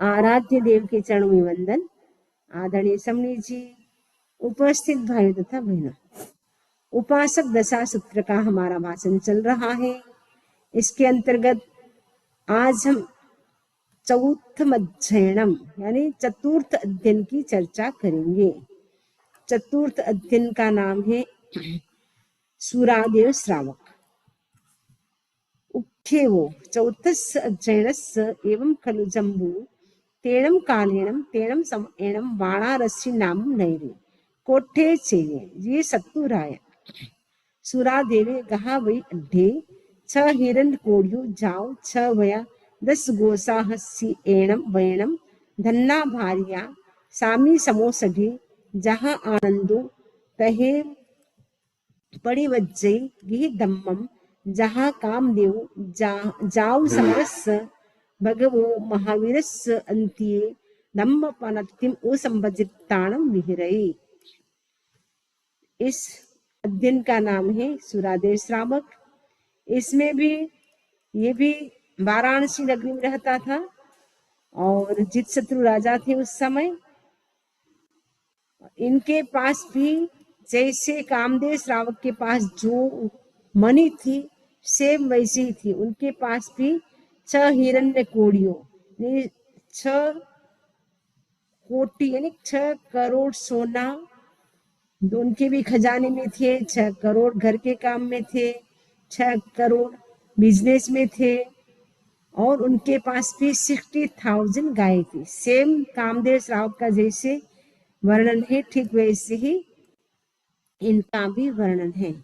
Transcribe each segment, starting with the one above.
आराध्य देव के चरणों में वंदन। आदरणीय समणी जी, उपस्थित भाइयों तथा बहनों, उपासक दशा सूत्र का हमारा भाषण चल रहा है। इसके अंतर्गत आज हम चौथमध्ययनम यानी चतुर्थ अध्ययन की चर्चा करेंगे। चतुर्थ अध्ययन का नाम है सूरादेव श्रावक। उक्थ्येवो चौथस्य अध्ययनस्य एवं खलु जम्बू तेणं कालेणं तेणं समयेणं वाणारसी नाम नैरे कोठे चेये ये सत्तुराय सुरादेवे गहा वै अड्ढे छ हिरन कोड़ियो जाओ छ वया 10 गोसा हस्सी एणम वैणम धन्ना भारिया सामी समोसढ़े जहाँ आनंदो तहे पड़ी वज्जई गिह दम्मम जहाँ कामदेव जाऊ समरस भगवो महावीरस अंतिये दम्म पनत्तिम ओ संभजिताणम विहरई। इस अध्ययन का नाम है सूरादेव श्रावक। इसमें भी ये भी वाराणसी नगरी में रहता था और जितशत्रु राजा थे उस समय। इनके पास भी जैसे कामदेव श्रावक के पास जो मणि थी सेम वैसी ही थी। उनके पास भी 6 हिरण्य कोड़ियों 6 कोटि यानी 6 करोड़ सोना उनके भी खजाने में थे। 6 करोड़ घर के काम में थे, 6 करोड़ बिजनेस में थे और उनके पास भी 60,000 गाय थी। सेम कामदेव श्रावक का जैसे वर्णन है ठीक वैसे ही इनका भी वर्णन है।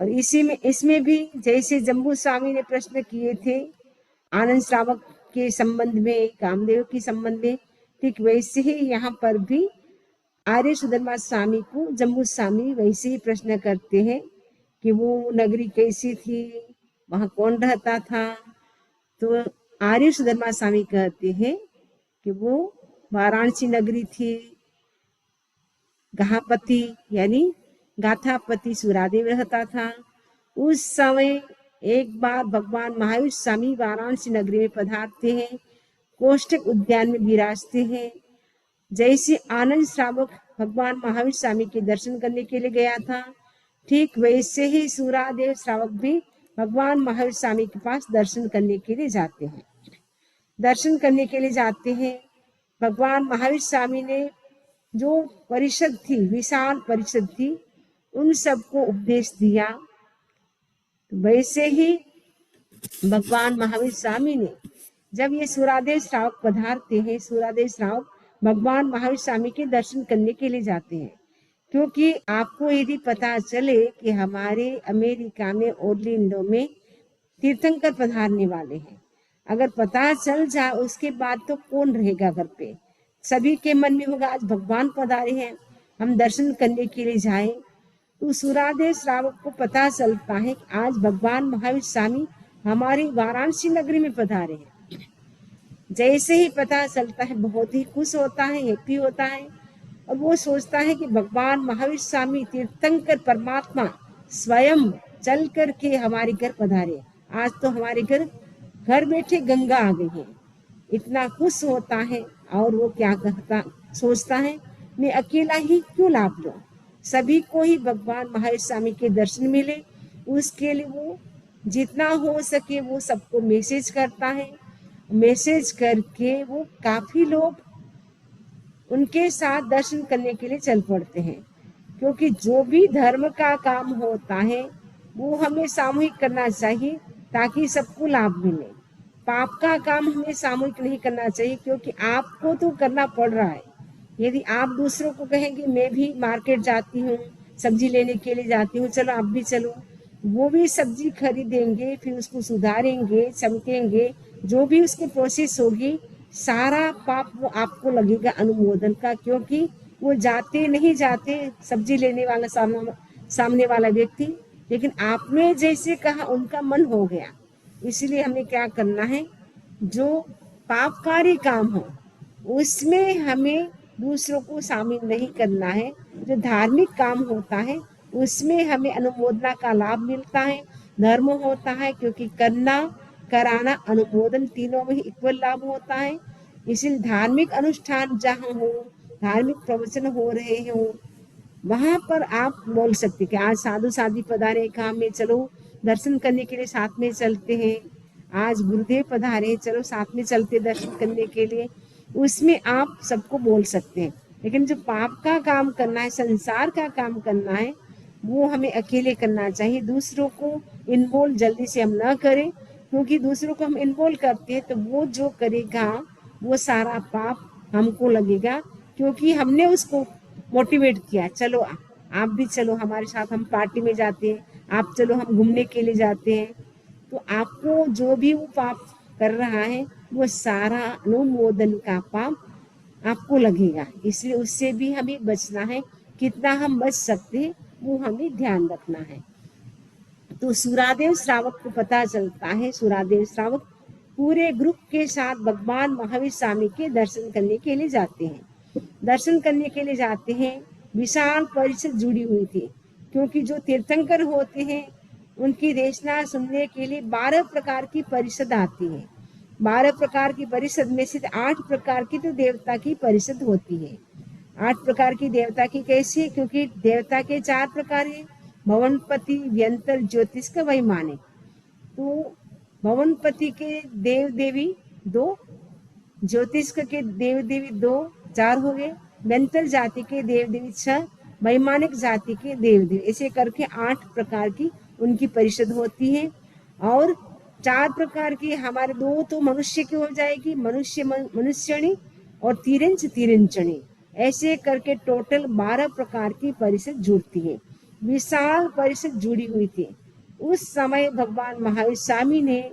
और इसमें भी जैसे जम्बू स्वामी ने प्रश्न किए थे आनंद श्रावक के संबंध में, कामदेव के संबंध में, ठीक वैसे ही यहाँ पर भी आर्य सुधर्मा स्वामी को जम्बू स्वामी वैसे ही प्रश्न करते हैं कि वो नगरी कैसी थी, वहाँ कौन रहता था। तो आर्य सुधर्मा स्वामी कहते हैं कि वो वाराणसी नगरी थी। गहापति यानी गाथापति सूरादेव रहता था। उस समय एक बार भगवान महावीर स्वामी वाराणसी नगरी में पधारते हैं, कोष्टक उद्यान में विराजते हैं। जैसे आनंद श्रावक भगवान महावीर स्वामी के दर्शन करने के लिए गया था, ठीक वैसे ही सूरादेव श्रावक भी भगवान महावीर स्वामी के पास दर्शन करने के लिए जाते हैं। दर्शन करने के लिए जाते हैं। भगवान महावीर स्वामी ने जो परिषद थी, विशाल परिषद थी, उन सबको उपदेश दिया। वैसे ही भगवान महावीर स्वामी ने जब ये सूरादेव श्रावक पधारते हैं, सूरादेव श्रावक भगवान महावीर स्वामी के दर्शन करने के लिए जाते हैं। क्योंकि आपको यदि पता चले कि हमारे अमेरिका में ओरलैंडो में तीर्थंकर पधारने वाले हैं, अगर पता चल जाए उसके बाद तो कौन रहेगा घर पे। सभी के मन में होगा आज भगवान पधारे हैं, हम दर्शन करने के लिए जाएं। तो सूरादेव श्रावक को पता चलता है कि आज भगवान महावीर स्वामी हमारी वाराणसी नगरी में पधारे हैं। जैसे ही पता चलता है बहुत ही खुश होता है, हैप्पी होता है और वो सोचता है कि भगवान महावीर स्वामी तीर्थंकर परमात्मा स्वयं चल करके हमारे घर पधारे। आज तो हमारे घर बैठे गंगा आ गई है। इतना खुश होता है और वो क्या कहता सोचता है मैं अकेला ही क्यों लाभ लूं, सभी को ही भगवान महावीर स्वामी के दर्शन मिले। उसके लिए वो जितना हो सके वो सबको मैसेज करता है। मैसेज करके वो काफी लोग उनके साथ दर्शन करने के लिए चल पड़ते हैं। क्योंकि जो भी धर्म का काम होता है वो हमें सामूहिक करना चाहिए ताकि सबको लाभ मिले। पाप का काम हमें सामूहिक नहीं करना चाहिए, क्योंकि आपको तो करना पड़ रहा है। यदि आप दूसरों को कहेंगे मैं भी मार्केट जाती हूँ, सब्जी लेने के लिए जाती हूँ, चलो आप भी चलो, वो भी सब्जी खरीदेंगे, फिर उसको सुधारेंगे, चमकेंगे, जो भी उसकी प्रोसेस होगी सारा पाप वो आपको लगेगा अनुमोदन का। क्योंकि वो नहीं जाते सब्जी लेने वाला सामने वाला व्यक्ति, लेकिन आपने जैसे कहा उनका मन हो गया। इसलिए हमें क्या करना है, जो पापकारी काम हो उसमें हमें दूसरों को शामिल नहीं करना है। जो धार्मिक काम होता है उसमें हमें अनुमोदना का लाभ मिलता है, धर्म होता है। क्योंकि करना कराना, अनुमोदन, तीनों में ही इक्वल लाभ होता है। इसलिए धार्मिक अनुष्ठान जहाँ हो, धार्मिक प्रवचन हो रहे हो, वहां पर आप बोल सकते कि आज साधु साधी पधारे, काम में चलो दर्शन करने के लिए साथ में चलते हैं, आज गुरुदेव पधारे चलो साथ में चलते दर्शन करने के लिए, उसमें आप सबको बोल सकते हैं। लेकिन जो पाप का काम करना है, संसार का काम करना है, वो हमें अकेले करना चाहिए। दूसरों को इन्वॉल्व जल्दी से हम ना करें, क्योंकि दूसरों को हम इन्वॉल्व करते हैं तो वो जो करेगा वो सारा पाप हमको लगेगा, क्योंकि हमने उसको मोटिवेट किया, चलो आप भी चलो हमारे साथ, हम पार्टी में जाते हैं, आप चलो हम घूमने के लिए जाते हैं। तो आपको जो भी वो पाप कर रहा है वो सारा अनुमोदन का पाप आपको लगेगा। इसलिए उससे भी हमें बचना है। कितना हम बच सकते हैं वो हमें ध्यान रखना है। तो सूरादेव श्रावक को पता चलता है, सूरादेव श्रावक पूरे ग्रुप के साथ भगवान महावीर स्वामी के दर्शन करने के लिए जाते हैं। दर्शन करने के लिए जाते हैं, विशाल परिषद जुड़ी हुई थी, क्योंकि जो तीर्थंकर होते हैं उनकी देशना सुनने के लिए 12 प्रकार की परिषद आती है। 12 प्रकार की परिषद में से 8 प्रकार की तो देवता की परिषद होती है। 8 प्रकार की देवता की कैसे? क्योंकि देवता के 4 प्रकार हैं, भवनपति, व्यंतर, ज्योतिष का वैमानिक। तो भवनपति के देव देवी 2, ज्योतिष के देव देवी 2, 4 हो गए, व्यंतर जाति के देव देवी 6, वैमानिक जाति के देव देवी, ऐसे करके 8 प्रकार की उनकी परिषद होती है। और 4 प्रकार की हमारे 2 तो मनुष्य की हो जाएगी, मनुष्यणी और तीरंचणी, ऐसे करके टोटल 12 प्रकार की परिषद जुड़ती है। विशाल परिषद जुड़ी हुई थी। उस समय भगवान महावीर स्वामी ने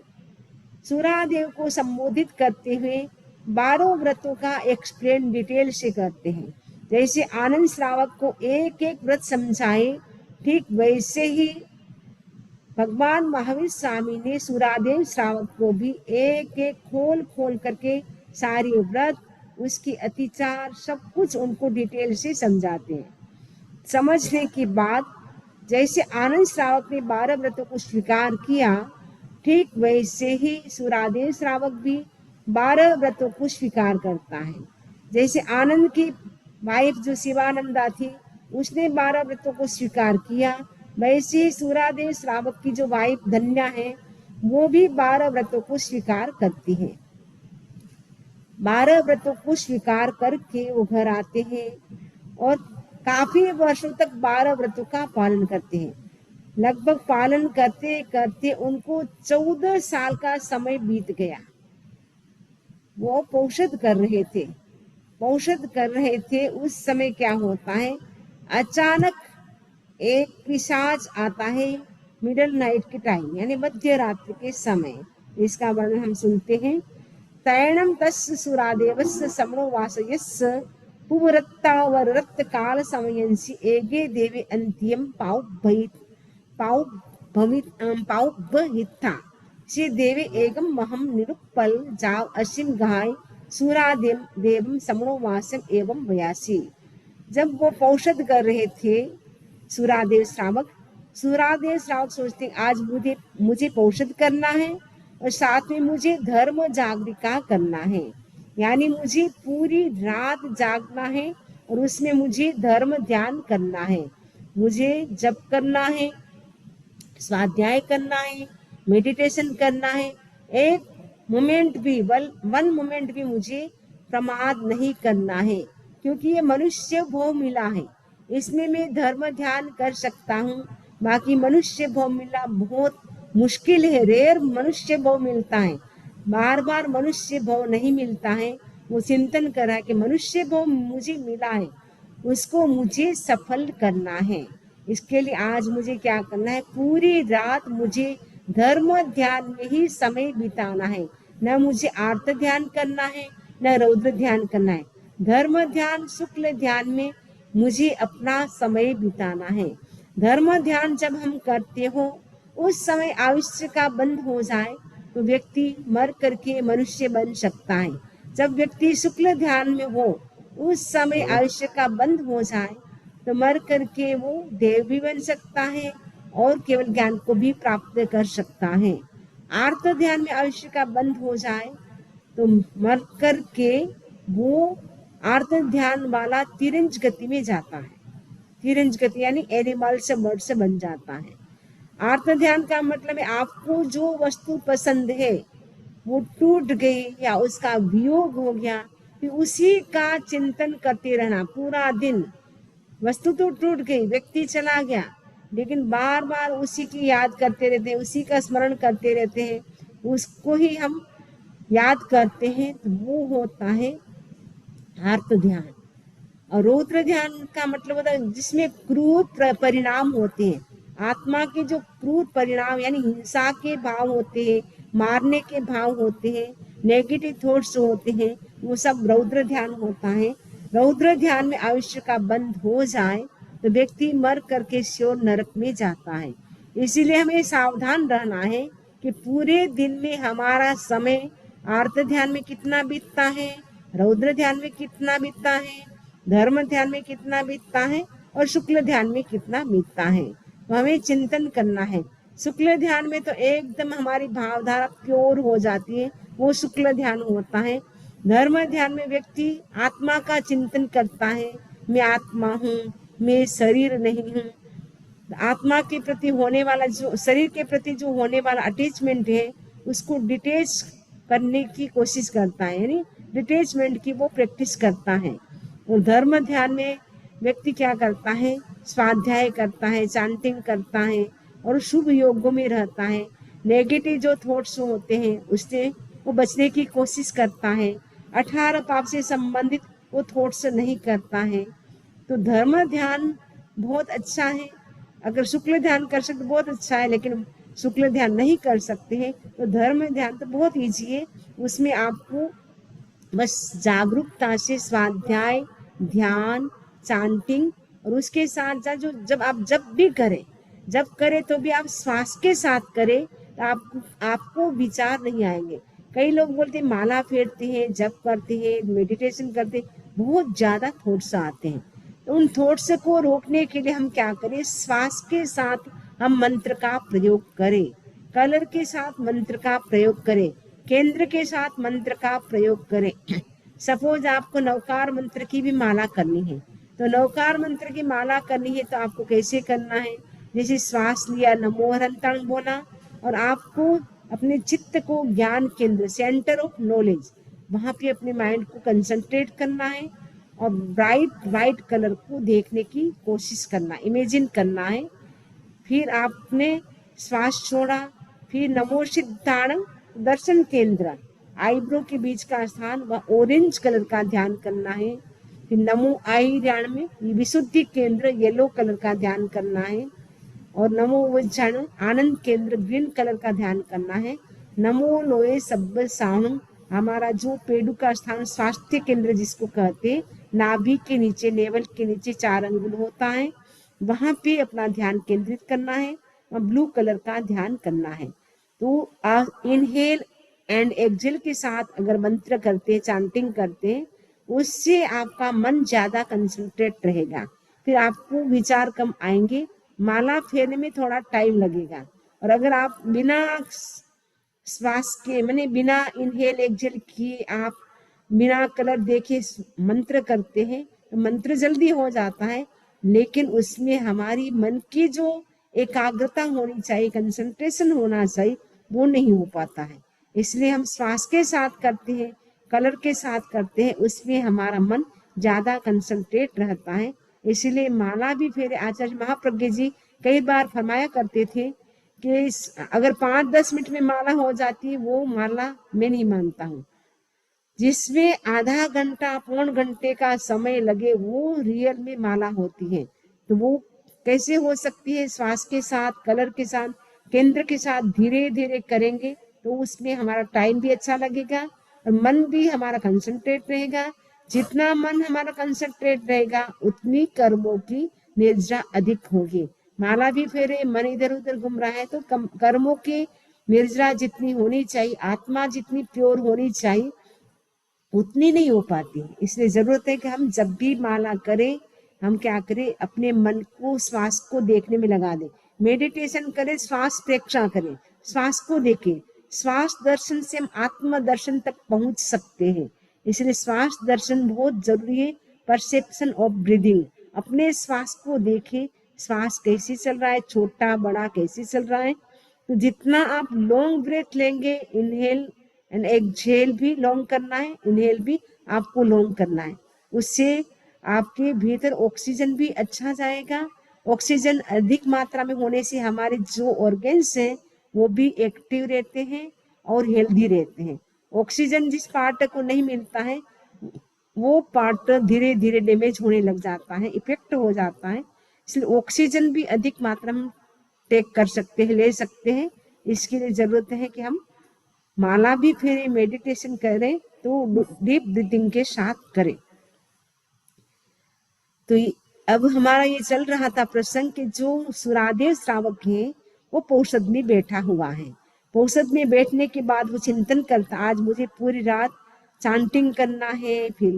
सूरादेव को संबोधित करते हुए 12 व्रतों का एक्सप्लेन डिटेल से करते हैं। जैसे आनंद श्रावक को एक एक व्रत समझाए, ठीक वैसे ही भगवान महावीर स्वामी ने सूरादेव श्रावक को भी एक एक खोल खोल करके सारी व्रत, उसकी अतिचार, सब कुछ उनको डिटेल से समझाते हैं। समझने के बाद जैसे आनंद श्रावक ने 12 व्रतों को स्वीकार किया, ठीक वैसे ही सूरादेव श्रावक भी 12 व्रतों को स्वीकार करता है। जैसे आनंद की वाइफ जो शिवानंदा थी, उसने 12 व्रतों को स्वीकार किया, वैसे ही सूरादेव श्रावक की जो वाइफ धन्या है, वो भी 12 व्रतों को स्वीकार करती है। 12 व्रतों को स्वीकार करके वो घर आते हैं और काफी वर्षों तक 12 व्रतों का पालन करते हैं। लगभग पालन करते करते उनको 14 साल का समय बीत गया। वो पौषध कर रहे थे। उस समय क्या होता है, अचानक एक पिशाच आता है मिडल नाइट के टाइम, यानी मध्य रात्रि के समय। इसका वर्णन हम सुनते हैं। तैणम तस्य सूरादेवस्य समनो वासयस्य पुवरत्तावरत्त काल समयंसि एगे देवे अंत्यम पाउभहिता से देवे एगम महम निरुपल जाव असिम गाय सूरादेव देवम समनो वासम एवं वयासी। जब वो पौषध कर रहे थे सूरादेव श्रावक सोचते आज मुझे पौषध करना है और साथ में मुझे धर्म जागरिका करना है, यानी मुझे पूरी रात जागना है और उसमें मुझे धर्म ध्यान करना है, मुझे जप करना है, स्वाध्याय करना है, मेडिटेशन करना है। एक मोमेंट भी, वन मोमेंट भी मुझे प्रमाद नहीं करना है, क्योंकि ये मनुष्य भोग मिला है, इसमें मैं धर्म ध्यान कर सकता हूँ। बाकी मनुष्य भोग मिलना बहुत मुश्किल है, रेयर मनुष्य भोग मिलता है, बार बार मनुष्य भोग नहीं मिलता है। वो चिंतन कर रहा है कि मनुष्य भोग मुझे मिला है, उसको मुझे सफल करना है। इसके लिए आज मुझे क्या करना है, पूरी रात मुझे धर्म ध्यान में ही समय बिताना है। न मुझे आर्त ध्यान करना है, न रौद्र ध्यान करना है। धर्म ध्यान, शुक्ल ध्यान में मुझे अपना समय बिताना है। धर्म ध्यान जब हम करते हो, उस समय आयुष्य का बंद हो जाए तो व्यक्ति मर करके मनुष्य बन सकता है। जब व्यक्ति शुक्ल ध्यान में हो, उस समय आयुष्य का बंद हो जाए तो मर करके वो देव भी बन सकता है और केवल ज्ञान को भी प्राप्त कर सकता है। आर्त ध्यान में आयुष्य का बंध हो जाए तो मर कर के वो आर्त ध्यान वाला तिरंज गति में जाता है। तिरंज गति यानी एनिमल से बर्ड से बन जाता है। आर्त ध्यान का मतलब है आपको जो वस्तु पसंद है वो टूट गई या उसका वियोग हो गया, फिर उसी का चिंतन करते रहना पूरा दिन। वस्तु तो टूट गई, व्यक्ति चला गया, लेकिन बार बार उसी की याद करते रहते हैं, उसी का स्मरण करते रहते हैं, उसको ही हम याद करते हैं, तो वो होता है आर्त ध्यान। और रौद्र ध्यान का मतलब होता है जिसमें क्रूर परिणाम होते हैं, आत्मा के जो क्रूर परिणाम यानी हिंसा के भाव होते हैं, मारने के भाव होते हैं, नेगेटिव थॉट्स होते हैं, वो सब रौद्र ध्यान होता है। रौद्र ध्यान में आयुष्य का बंध हो जाए तो व्यक्ति मर करके श्योर नरक में जाता है। इसीलिए हमें सावधान रहना है कि पूरे दिन में हमारा समय आर्त ध्यान में कितना बीतता है, रौद्र ध्यान में कितना बीतता है, धर्म ध्यान में कितना बीतता है और शुक्ल ध्यान में कितना बीतता है। तो हमें चिंतन करना है। शुक्ल ध्यान में तो एकदम हमारी भावधारा प्योर हो जाती है, वो शुक्ल ध्यान होता है। धर्म ध्यान में व्यक्ति आत्मा का चिंतन करता है, मैं आत्मा हूँ, मैं शरीर नहीं हूँ। आत्मा के प्रति होने वाला जो शरीर के प्रति जो होने वाला अटैचमेंट है उसको डिटेच करने की कोशिश करता है, यानी डिटेचमेंट की वो प्रैक्टिस करता है। और धर्म ध्यान में व्यक्ति क्या करता है, स्वाध्याय करता है, चांटिंग करता है और शुभ योगों में रहता है। नेगेटिव जो थॉट्स होते हैं उससे वो बचने की कोशिश करता है। 18 पाप से संबंधित वो थॉट्स नहीं करता है। तो धर्म ध्यान बहुत अच्छा है। अगर शुक्ल ध्यान कर सकते बहुत अच्छा है, लेकिन शुक्ल ध्यान नहीं कर सकते हैं तो धर्म ध्यान तो बहुत ईजी है। उसमें आपको बस जागरूकता से स्वाध्याय, ध्यान, चांटिंग और उसके साथ साथ जो जब भी करें, जब करें तो भी आप श्वास के साथ करें तो आपको विचार नहीं आएंगे। कई लोग बोलते हैं माला फेरते हैं, जप करते हैं, मेडिटेशन करते हैं, बहुत ज्यादा थॉट्स आते हैं। तो उन थॉट्स को रोकने के लिए हम क्या करें, श्वास के साथ हम मंत्र का प्रयोग करें, कलर के साथ मंत्र का प्रयोग करें, केंद्र के साथ मंत्र का प्रयोग करें। सपोज आपको नवकार मंत्र की भी माला करनी है, तो नवकार मंत्र की माला करनी है तो आपको कैसे करना है, जैसे श्वास लिया, नमो हरंतंग बोला, और आपको अपने चित्त को ज्ञान केंद्र, सेंटर ऑफ नॉलेज, वहां पे अपने माइंड को कंसंट्रेट करना है और ब्राइट व्हाइट कलर को देखने की कोशिश करना, इमेजिन करना है। फिर आपने श्वास छोड़ा, फिर नमो सिद्धाणं दर्शन केंद्र, आईब्रो के बीच का स्थान व ऑरेंज कलर का ध्यान करना है। फिर नमो आईर्याण में विशुद्धि केंद्र येलो कलर का ध्यान करना है। और नमो वज्जाणु आनंद केंद्र ग्रीन कलर का ध्यान करना है। नमो लोए सब्ब साहम, हमारा जो पेडू का स्थान स्वास्थ्य केंद्र जिसको कहते हैं, नाभि के नीचे, नेवल के नीचे 4 अंगुल होता है, वहां पे अपना ध्यान केंद्रित करना है और ब्लू कलर का ध्यान करना है। तो इनहेल एंड एक्सहेल के साथ अगर मंत्र करते हैं, चांटिंग करते हैं, उससे आपका मन ज्यादा कंसंट्रेट रहेगा, फिर आपको विचार कम आएंगे। माला फेरने में थोड़ा टाइम लगेगा। और अगर आप बिना श्वास के माने बिना इनहेल एक्सहेल किए आप बिना कलर देखे मंत्र करते हैं तो मंत्र जल्दी हो जाता है, लेकिन उसमें हमारी मन की जो एकाग्रता होनी चाहिए, कंसंट्रेशन होना चाहिए, वो नहीं हो पाता है। इसलिए हम श्वास के साथ करते हैं, कलर के साथ करते हैं, उसमें हमारा मन ज्यादा कंसंट्रेट रहता है। इसलिए माला भी फेरे आचार्य महाप्रज्ञ जी कई बार फरमाया करते थे कि अगर 5-10 मिनट में माला हो जाती है वो माला मैं नहीं मानता हूँ। जिसमें आधा घंटा पौन घंटे का समय लगे वो रियल में माला होती है। तो वो कैसे हो सकती है, श्वास के साथ, कलर के साथ, केंद्र के साथ धीरे धीरे करेंगे तो उसमें हमारा टाइम भी अच्छा लगेगा और मन भी हमारा कंसंट्रेट रहेगा। जितना मन हमारा कंसंट्रेट रहेगा उतनी कर्मों की निर्जरा अधिक होगी। माला भी फेरे मन इधर उधर घूम रहा है तो कर्मों की निर्जरा जितनी होनी चाहिए, आत्मा जितनी प्योर होनी चाहिए, उतनी नहीं हो पाती। इसलिए जरूरत है कि हम जब भी माला करें हम क्या करें, अपने मन को श्वास को देखने में लगा दें, मेडिटेशन करें, श्वास प्रेक्षण करें, श्वास को देखें, श्वास दर्शन से हम आत्म दर्शन तक पहुंच सकते हैं। इसलिए श्वास दर्शन बहुत जरूरी है। परसेप्शन ऑफ ब्रीदिंग, अपने श्वास को देखें, श्वास कैसे चल रहा है, छोटा बड़ा कैसे चल रहा है। तो जितना आप लॉन्ग ब्रेथ लेंगे, इनहेल एंड एक्सहेल भी लॉन्ग करना है, इनहेल भी आपको लॉन्ग करना है। उससे आपके भीतर ऑक्सीजन भी अच्छा जाएगा। ऑक्सीजन अधिक मात्रा में होने से हमारे जो ऑर्गन्स हैं वो भी एक्टिव रहते हैं और हेल्दी रहते हैं। ऑक्सीजन जिस पार्ट को नहीं मिलता है वो पार्ट धीरे धीरे डैमेज होने लग जाता है, इफेक्ट हो जाता है। इसलिए ऑक्सीजन भी अधिक मात्रा में टेक कर सकते हैं, ले सकते हैं। इसके लिए जरूरत है कि हम माला भी फेरे, मेडिटेशन करें तो डीप ब्रीथिंग के साथ करें। तो अब हमारा ये चल रहा था प्रसंग कि जो सुरादेव श्रावक है वो पौषध में बैठा हुआ है। पौषध में बैठने के बाद वो चिंतन करता, आज मुझे पूरी रात चांटिंग करना है, फिर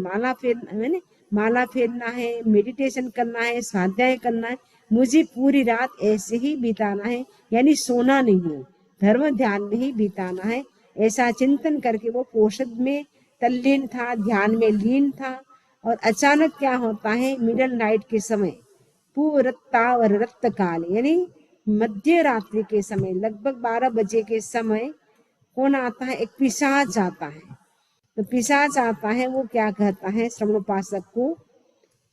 माला फेरना है, मेडिटेशन करना है, स्वाध्याय करना है, मुझे पूरी रात ऐसे ही बिताना है, यानी सोना नहीं है, धर्म ध्यान में ही बिताना है। ऐसा चिंतन करके वो पौषध में तल्लीन था, ध्यान में लीन था। और अचानक क्या होता है, मिडल नाइट के समय, पूरत्तावर रक्त काल यानी मध्य रात्रि के समय, लगभग 12 बजे के समय कौन आता है, एक पिशाच आता है। तो पिशाच आता है, वो क्या कहता है श्रवणोपासक को,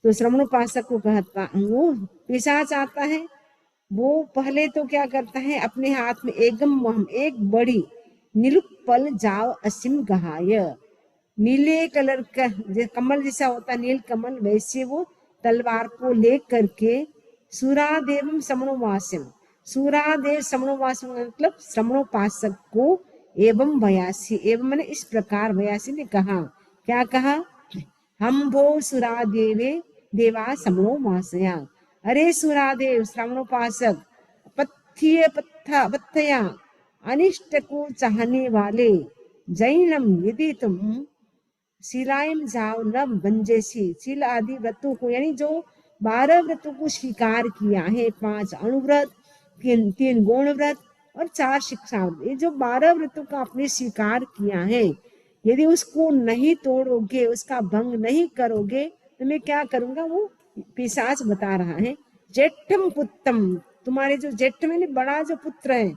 तो श्रवणोपासक को कहता, वो पिशाच आता है, वो पहले तो क्या करता है, अपने हाथ में एक बड़ी नीलुपल जाव असीम गहाय, नीले कलर का जो कमल जैसा होता है, नील कमल, वैसे वो तलवार को ले करके सूरादेवम श्रवणोवासम, सूरादेव श्रवणोवासम मतलब श्रवणोपासक को एवं भयासी, एवं मैंने इस प्रकार भयासी ने कहा, क्या कहा, हम भो सुरादेवे देवा श्रवणोवासया, अरे सुरादेव श्रवणोपासक, पथ्या अनिष्ट को चाहने वाले, जैनम यदि तुम शिलायम जाओ न बंजेसी, शील आदि व्रतों को यानी जो 12 व्रतों को स्वीकार किया है, 5 अणुव्रत, 3 गौण व्रत और 4 शिक्षा, ये जो 12 व्रतों का आपने स्वीकार किया है, यदि उसको नहीं तोड़ोगे, उसका भंग नहीं करोगे तो मैं क्या करूंगा, वो पिशाच बता रहा है। जेठम पुत्रम, तुम्हारे जो जेठ में बड़ा जो पुत्र है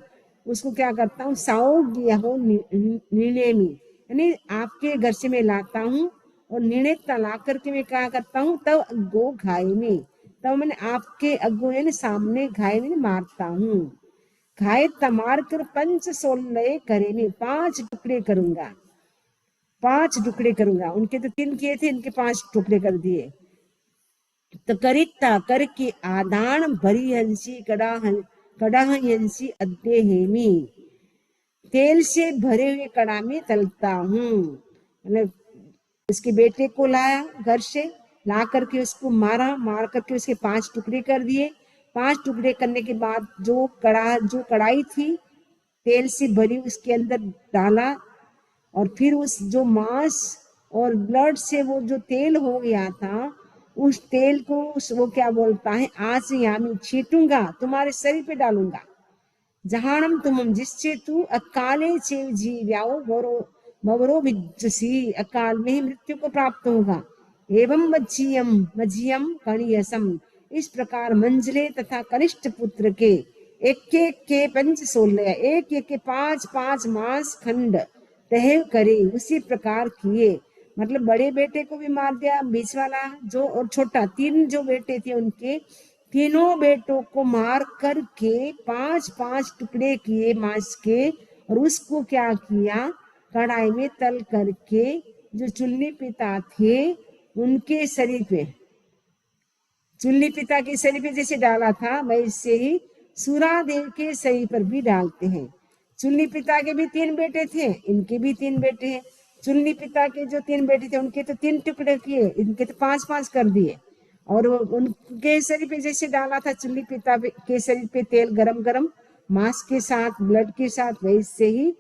उसको क्या करता हूँ, साओ गया हो निर्णय में, यानी आपके घर से मैं लाता हूँ और निर्णय ला करके मैं क्या करता हूँ, तब अग्गो घाय में, तब मैंने आपके अग्गो यानी सामने घाय में मारता हूँ। घाय तमार कर 5 सोलह करे में, 5 टुकड़े करूंगा, 5 टुकड़े करूंगा। उनके तो 3 किए थे, इनके 5 टुकड़े कर दिए। तो करिता करके आदान भरी हंसी कड़ाह हंसी अद्दे हेमी, तेल से भरे हुए कड़ा में तलता हूँ। मतलब उसके बेटे को लाया घर से, ला करके उसको मार करके उसके 5 टुकड़े कर दिए। 5 टुकड़े करने के बाद जो कढ़ाई थी तेल से भरी, उसके अंदर डाला और फिर उस जो मांस और ब्लड से वो जो तेल हो गया था, उस तेल को वो क्या बोलता है, आज यामी छीटूंगा, तुम्हारे शरीर पे डालूंगा। जहानम तुम जिससे तू अकाले चेव जीव्याओ बवरो विजसी, अकाल में ही मृत्यु को प्राप्त होगा। एवं मज्जियम कणियसम, इस प्रकार मंजले तथा कनिष्ठ पुत्र के एक के 5 सोलह, एक के 5 मास खंड तय करे, उसी प्रकार किए। मतलब बड़े बेटे को भी मार दिया, बीच वाला जो और छोटा, 3 जो बेटे थे उनके तीनों बेटों को मार करके 5 टुकड़े किए मांस के, और उसको क्या किया, कढ़ाई में तल करके जो चुल्ली पिता थे उनके शरीर पे, चुल्ली पिता के शरीर पे जैसे डाला था वैसे ही सूरादेव के शरीर पर भी डालते हैं। चुल्ली पिता के भी 3 बेटे थे, इनके भी 3 बेटे हैं। चुल्ली पिता के जो 3 बेटे थे उनके तो 3 टुकड़े किए, इनके तो 5 कर दिए। और उनके शरीर पे जैसे डाला था चुल्ली पिता के शरीर पे तेल गरम मांस के साथ, ब्लड के साथ, वैसे ही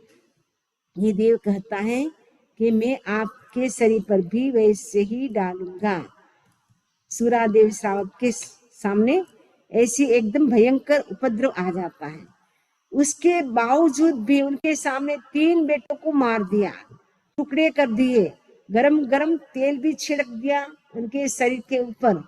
ये देव कहता है कि मैं आपके शरीर पर भी वैसे ही डालूंगा। सूरादेव श्रावक के सामने ऐसी एकदम भयंकर उपद्रव आ जाता है। उसके बावजूद भी उनके सामने 3 बेटों को मार दिया, टुकड़े कर दिए, गरम गरम तेल भी छिड़क दिया उनके शरीर के ऊपर,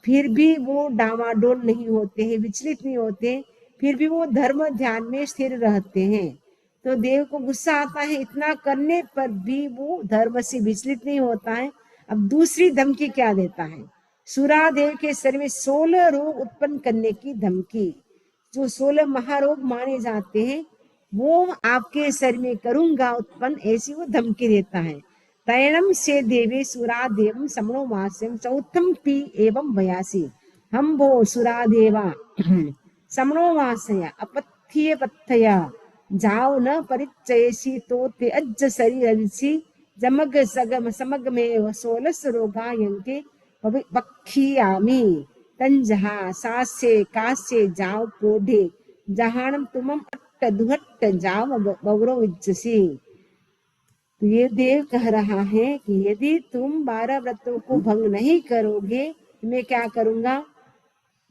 फिर भी वो डामाडोल नहीं होते हैं, विचलित नहीं होते, फिर भी वो धर्म ध्यान में स्थिर रहते हैं। तो देव को गुस्सा आता है, इतना करने पर भी वो धर्म से विचलित नहीं होता है। अब दूसरी धमकी क्या देता है? सुरादेव के शरीर में 16 रोग उत्पन्न करने की धमकी। जो 16 महारोग माने जाते हैं वो आपके शरीर में करूंगा उत्पन्न, ऐसी वो धमकी देता है। तैणम से देवे सुरादेवम समणो वास्यम चौथम पी एवं बयासी हम भो सुरादेवा समणो वासया अपथ्य पथया जाओ न परिचयसी तो ते अज्ज शरीरसी जमग सगम समग में 16 रोगा यंके पक्षियामी तंजहा सासे कासे जाओ पोढ़े जहानम तुमम अट्ट दुहट्ट जाओ बवरो विज्जसी। तो ये देव कह रहा है कि यदि तुम 12 व्रतों को भंग नहीं करोगे, मैं क्या करूंगा?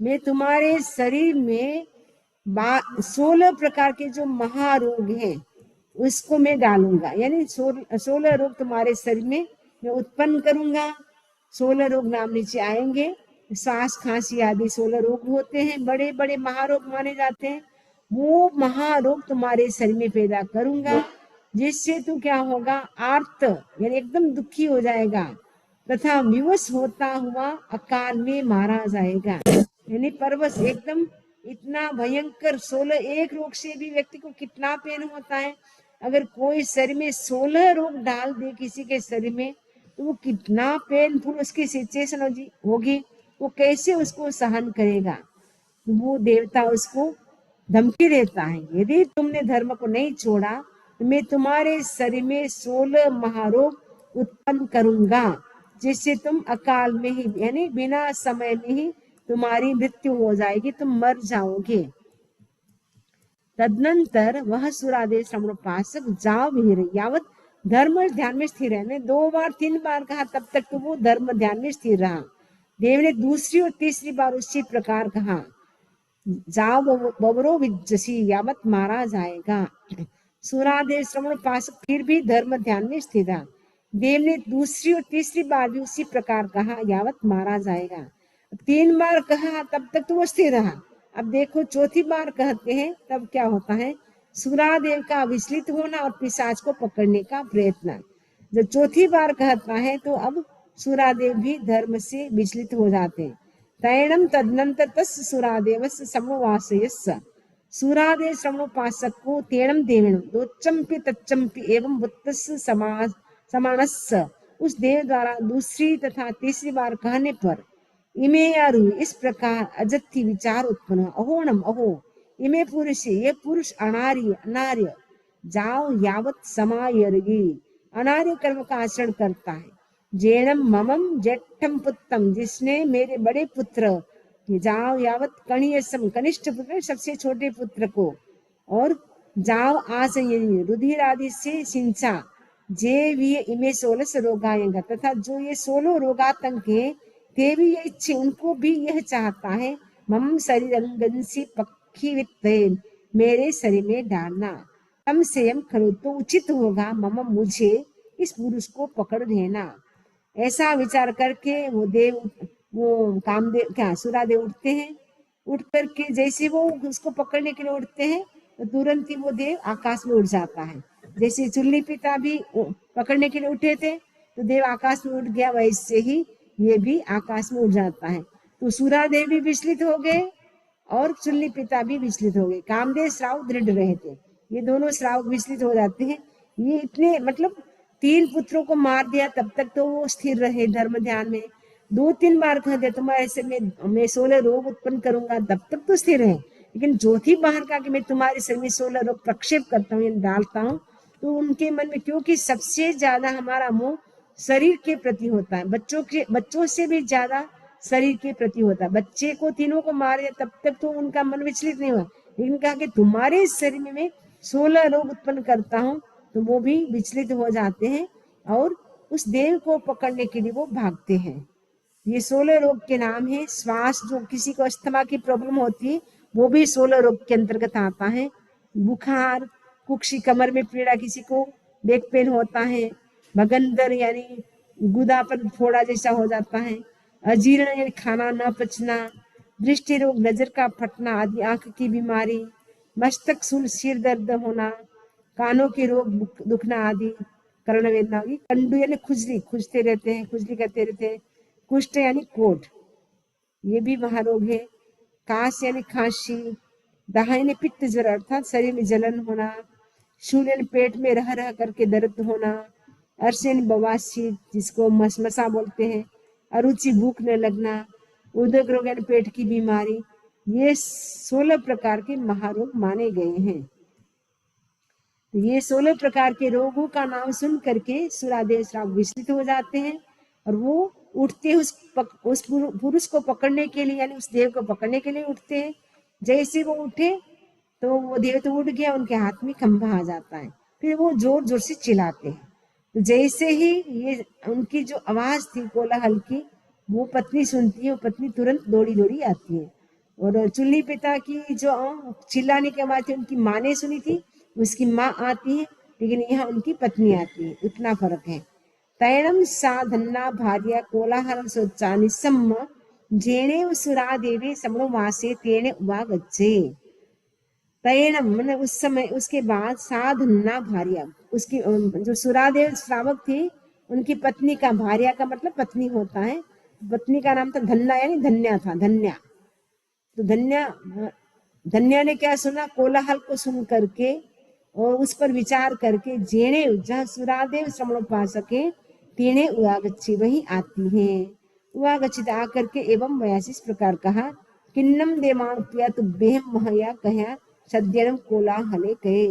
मैं तुम्हारे शरीर में 16 प्रकार के जो महारोग हैं उसको मैं डालूंगा, यानी 16 रोग तुम्हारे शरीर में मैं उत्पन्न करूंगा। 16 रोग नाम नीचे आएंगे। सांस खांसी आदि 16 रोग होते हैं, बड़े बड़े महारोग माने जाते हैं। वो महारोग तुम्हारे शरीर में पैदा करूंगा, जिससे तू क्या होगा? आर्त यानी एकदम दुखी हो जाएगा तथा विवश होता हुआ अकाल में मारा जाएगा। यानी परवश एकदम इतना भयंकर 16 एक रोग से भी व्यक्ति को कितना पेन होता है। अगर कोई शरीर में 16 रोग डाल दे किसी के शरीर में तो वो कितना पेनफुल उसकी सिचुएशन होगी, वो कैसे उसको सहन करेगा। वो देवता उसको धमकी देता है, यदि तुमने धर्म को नहीं छोड़ा तो मैं तुम्हारे शरीर में 16 महारोग उत्पन्न करूंगा, जिससे तुम अकाल में ही यानी बिना समय में ही तुम्हारी मृत्यु हो जाएगी, तुम मर जाओगे। तदनंतर वह सुरादेव श्रवणोपासक जाओ वीर यावत धर्म ध्यान में स्थिर है। 2 बार 3 बार कहा, तब तक तो वो धर्म ध्यान में स्थिर रहा। देव ने दूसरी और तीसरी बार उसी प्रकार कहा, जाओ बवरो विज्जसी यावत मारा जाएगा। सुरादेव श्रवणोपासक फिर भी धर्म ध्यान में स्थिर रहा। देव ने दूसरी और तीसरी बार भी उसी प्रकार कहा, यावत मारा जाएगा। 3 बार कहा, तब तक तो वो स्थिर रहा। अब देखो चौथी बार कहते हैं तब क्या होता है? सुरादेव का विचलित होना और पिशाच को पकड़ने का प्रयत्न। जब चौथी बार कहता है तो अब सुरादेव भी धर्म से विचलित हो जाते हैं। तैणम तदनंतर तस् सुरादेवस्य समवासयस्य सुरादेव श्रवणोपासक को तेणम देवेण दोचंपि तच्चंपि एवं बुद्धस्य समानस्य उस देव द्वारा दूसरी तथा तीसरी बार कहने पर इमे यारु इस प्रकार अजत्थी विचार उत्पन्न, अहोणम अहो इमे पुरुष, ये पुरुष अनार्य अनार्य जाओ यावत समायर्गी अनार्य कर्म का आचरण करता है। जेनम ममम जेठम पुत्रम, जिसने मेरे बड़े पुत्र जाओ यावत कणियसम कनिष्ठ पुत्र सबसे छोटे पुत्र को, और जाओ आसंयनी रुधिर आदि से सिंचा, जे भी इमे 16 रोगायंगा तथा जो ये 16 रोगातंक है ते भी ये इच्छे उनको भी यह चाहता है, मम शरीर अंगंसी पक्षी वित्त मेरे शरीर में डालना, तम से हम खरु तो उचित होगा मम मुझे इस पुरुष को पकड़ लेना। ऐसा विचार करके वो कामदेव क्या सुरादेव उठते हैं। उठ करके जैसे वो उसको पकड़ने के लिए उठते हैं तो तुरंत ही वो देव आकाश में उड़ जाता है। जैसे चुल्ली पिता भी पकड़ने के लिए उठे थे तो देव आकाश में उठ गया, वैसे ही ये भी आकाश में उड़ जाता है। तो सुरादेव भी विचलित हो गए और चुल्ली पिता भी विचलित हो गए। कामदेव श्राव दृढ़ रहे थे, ये दोनों श्राव विचलित हो जाते हैं। ये इतने मतलब 3 पुत्रों को मार दिया तब तक तो वो स्थिर रहे धर्म ध्यान में। 2-3 बार कह दिया तुम्हारे से मैं 16 रोग उत्पन्न करूंगा, तब तक तो स्थिर है। लेकिन चौथी बार कहा कि मैं तुम्हारे शरीर में 16 रोग प्रक्षेप करता हूँ, डालता हूँ, तो उनके मन में, क्योंकि सबसे ज्यादा हमारा मोह शरीर के प्रति होता है, बच्चों से भी ज्यादा शरीर के प्रति होता है। बच्चे को तीनों को मारे तब तक तो उनका मन विचलित नहीं हुआ, लेकिन कहा कि तुम्हारे शरीर में मैं 16 रोग उत्पन्न करता हूँ, तो वो भी विचलित हो जाते हैं और उस देव को पकड़ने के लिए वो भागते हैं। ये 16 रोग के नाम है। श्वास, जो किसी को अस्थमा की प्रॉब्लम होती है वो भी 16 रोग के अंतर्गत आता है। बुखार, कुक्षी कमर में पीड़ा, किसी को बैक पेन होता है, भगंदर यानी गुदा पर फोड़ा जैसा हो जाता है, अजीर्ण यानी खाना न पचना, दृष्टि रोग नजर का फटना आदि आंख की बीमारी, मस्तक सूल सिर दर्द होना, कानों के रोग दुखना आदि, कर्ण वेदना होगी, कंडू यानी खुजली, खुजते रहते हैं, खुजली करते रहते हैं, कुष्ठ यानी कोढ़, ये भी महारोग है, काश यानी खांसी, दाह यानी पित्त ज्वर अर्थात शरीर में जलन होना, शूल यानी पेट में रह रह करके दर्द होना, अर्श यानी बवासीर जिसको मसमसा बोलते हैं, अरुचि भूख न लगना, उदक रोग यानी पेट की बीमारी, ये 16 प्रकार के महारोग माने गए हैं। ये 16 प्रकार के रोगों का नाम सुन करके सुरादेव श्रावक विचलित हो जाते हैं और वो उठते उस पुरुष को पकड़ने के लिए यानी उस देव को पकड़ने के लिए उठते हैं। जैसे वो उठे तो वो देव तो उठ गया, उनके हाथ में खंभा आ जाता है, फिर वो जोर जोर से चिल्लाते हैं। तो जैसे ही ये उनकी जो आवाज थी कोलाहल की, वो पत्नी सुनती है, वो पत्नी तुरंत दौड़ी दौड़ी आती है। और चुल्ली पिता की जो चिल्लाने की आवाज थी उनकी माँ ने सुनी थी, उसकी माँ आती है, लेकिन यहाँ उनकी पत्नी आती है, इतना फर्क है। तैणम सा धन्ना भार्या कोलाहल सोचानि सम्म जेणे सुरा देवे समणो वासे तेणे उवागच्छे। तैणम मैंने उस समय, उसके बाद साधन्ना भार्या, उसकी जो सुरादेव श्रावक थी उनकी पत्नी का, भार्या का मतलब पत्नी होता है, पत्नी का नाम था धन्या यानी धन्या था, धन्या। तो धन्या ने क्या सुना, कोलाहल को सुन करके और उस पर विचार करके, जेणे जहाँ सुरादेव श्रवणोपासके तेणे उवागच्छी वही आती है, उवागच्छित आकर के एवं वयासी इस प्रकार कहा, किन्नम देवान प्रिया तुभ्येहम महया कहा सद्यनम कोलाहले कहे।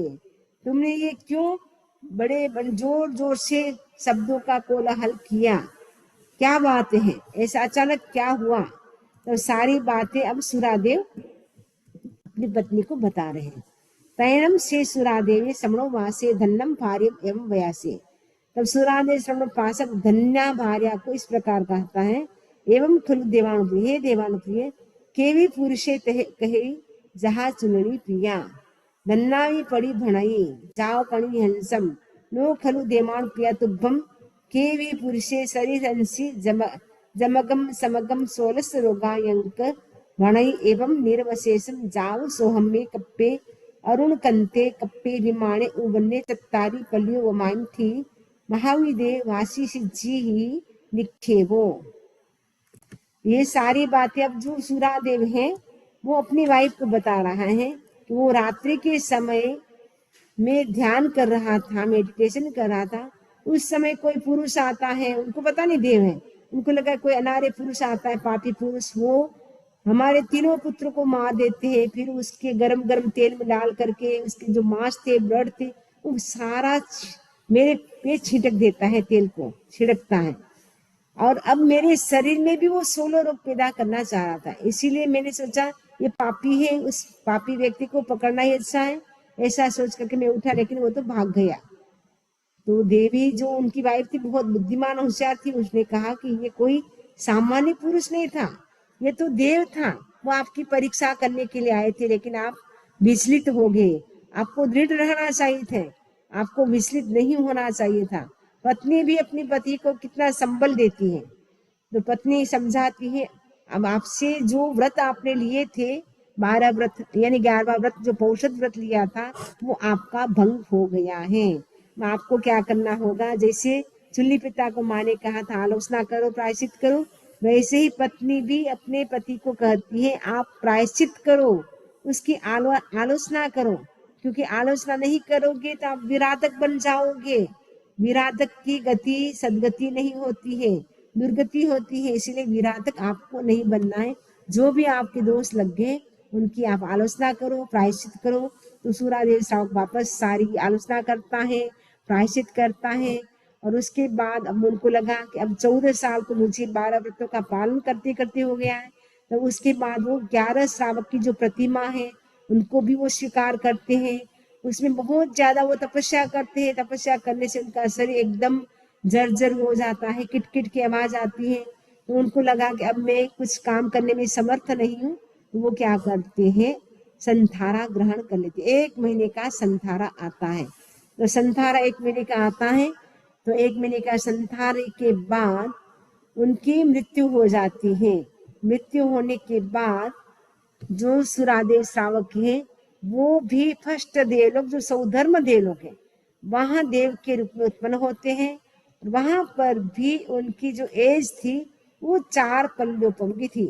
तुमने ये क्यों बड़े जोर जोर से शब्दों का कोलाहल किया, क्या बात है, ऐसा अचानक क्या हुआ। तो सारी बातें अब सुरादेव अपनी पत्नी को बता रहे हैं। तैणम से सुरादेवी समणो वासे धन्यम भार्य एवं वयासे। तब सुरादेव श्रवणोपासक धन्या भार्या को इस प्रकार कहता है, एवं खलु देवानुप्रिय, हे देवानुप्रिय, केवी पुरुषे कहे जहा चुनरी प्रिया, धन्नावी पड़ी भणाई जाओ कणी हंसम, नो खलु देवानुप्रिया तुभ्यम, केवी पुरुषे शरीर हंसी जमगम समगम 16 रोगायंक भणई एवं निर्वशेषम जाओ सोहम में कप्पे अरुण कंते कप्पे विमाने उवन्ने चत्तारी पलियो वमाइन थी महाविदे वासी सिज्जी ही निक्षेवो। ये सारी बातें अब जो सुरादेव हैं वो अपनी वाइफ को बता रहा है कि वो रात्रि के समय में ध्यान कर रहा था, मेडिटेशन कर रहा था, उस समय कोई पुरुष आता है, उनको पता नहीं देव है, उनको लगा कोई अनार्य पुरुष आता है, पापी पुरुष, वो हमारे तीनों पुत्र को मार देते हैं, फिर उसके गरम गरम तेल में डाल करके उसके जो मांस थे, ब्लड थे, वो सारा मेरे पे छिड़क देता है, तेल को छिड़कता है। और अब मेरे शरीर में भी वो 16 रोग पैदा करना चाह रहा था, इसीलिए मैंने सोचा ये पापी है, उस पापी व्यक्ति को पकड़ना ही अच्छा है, ऐसा सोच करके मैं उठा, लेकिन वो तो भाग गया। तो देवी जो उनकी वाइफ थी बहुत बुद्धिमान होशियार थी, उसने कहा कि ये कोई सामान्य पुरुष नहीं था, ये तो देव था, वो आपकी परीक्षा करने के लिए आए थे, लेकिन आप विचलित हो गए, आपको दृढ़ रहना चाहिए थे, आपको विचलित नहीं होना चाहिए था। पत्नी भी अपनी पति को कितना संबल देती है, तो पत्नी समझाती है, अब आपसे जो व्रत आपने लिए थे 12 व्रत यानी 11वां व्रत जो पौषध व्रत लिया था वो आपका भंग हो गया है, आपको क्या करना होगा, जैसे चुल्ली पिता को माँ ने कहा था आलोचना करो प्रायश्चित करो, वैसे ही पत्नी भी अपने पति को कहती है आप प्रायश्चित करो, उसकी आलोचना करो, क्योंकि आलोचना नहीं करोगे तो आप विराधक बन जाओगे, विराधक की गति सदगति नहीं होती है, दुर्गति होती है, इसलिए विराधक आपको नहीं बनना है। जो भी आपके दोष लग गए उनकी आप आलोचना करो, प्रायश्चित करो। तो सुरादेव श्रावक वापस सारी आलोचना करता है, प्रायश्चित करता है, और उसके बाद अब उनको लगा कि अब 14 साल तो मुझे 12 व्रतों का पालन करते करते हो गया है, तो उसके बाद वो 11 श्रावक की जो प्रतिमा है उनको भी वो स्वीकार करते हैं, उसमें बहुत ज्यादा वो तपस्या करते हैं, तपस्या करने से उनका शरीर एकदम जर्जर हो जाता है, किटकिट की आवाज आती है, तो उनको लगा कि अब मैं कुछ काम करने में समर्थ नहीं हूँ, तो वो क्या करते हैं संथारा ग्रहण कर लेते। 1 महीने का संथारा आता है, तो संथारा 1 महीने का आता है, तो 1 महीने का संथारे के बाद उनकी मृत्यु हो जाती है। मृत्यु होने के बाद जो सुरादेव श्रावक हैं वो भी फर्स्ट देवलोक, जो सौधर्म देवलोक है, वहां देव के रूप में उत्पन्न होते हैं। वहां पर भी उनकी जो एज थी वो 4 पल्योपम की थी,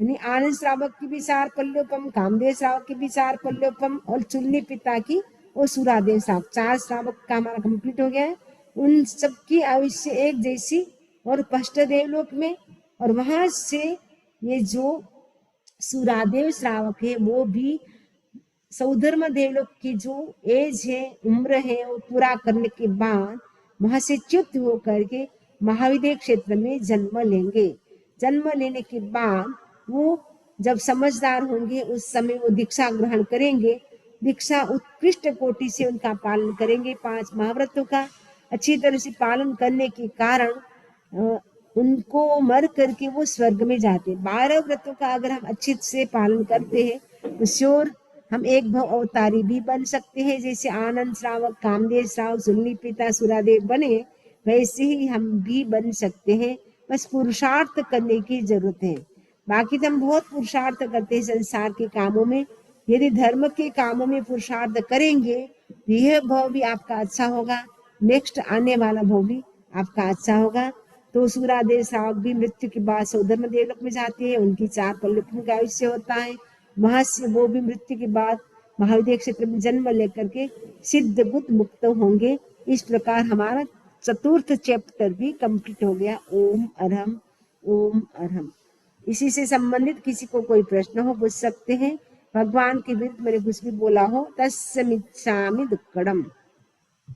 यानी आनंद श्रावक की भी 4 पल्योपम, कामदेव श्रावक की भी 4 पल्योपम, और चुन्नी पिता की और सुरादेव श्रावक, 4 श्रावक का हमारा कंप्लीट हो गया है। उन सबकी आयुष्य एक जैसी और फर्स्ट देवलोक में, और वहां से ये जो सुरादेव श्रावक है वो भी सौधर्म देवलोक की जो एज है, उम्र है, वो पूरा करने के बाद वहां से च्युत होकर के महाविद्य क्षेत्र में जन्म लेंगे। जन्म लेने के बाद वो जब समझदार होंगे उस समय वो दीक्षा ग्रहण करेंगे। दीक्षा उत्कृष्ट कोटि से उनका पालन करेंगे। 5 महाव्रतों का अच्छी तरह से पालन करने के कारण उनको मर करके वो स्वर्ग में जाते। 12 व्रतों का अगर हम अच्छे से पालन करते हैं तो श्योर हम एक भव अवतारी भी बन सकते हैं। जैसे आनंद श्रावक, कामदेव श्रावक, सुन्नी पिता, सुरादेव बने, वैसे ही हम भी बन सकते हैं। बस पुरुषार्थ करने की जरूरत है। बाकी तो हम बहुत पुरुषार्थ करते हैं संसार के कामों में। यदि धर्म के कामों में पुरुषार्थ करेंगे तो यह भव भी आपका अच्छा होगा, नेक्स्ट आने वाला भव भी आपका अच्छा होगा। तो सुरादेव श्रावक भी मृत्यु के बाद सौधर्म देवलोक में जाते हैं। उनकी 4 पल्योपम का आयुष्य होता है। वहां से वो भी मृत्यु के बाद महाविद्य क्षेत्र में जन्म लेकर के सिद्ध बुद्ध मुक्त होंगे। इस प्रकार हमारा 4th चैप्टर भी कंप्लीट हो गया। ओम अरहम, ओम अरहम। इसी से संबंधित किसी को कोई प्रश्न हो पूछ सकते हैं। भगवान के विरुद्ध मैंने कुछ भी बोला हो तस्मिच्छामि दुक्कडम।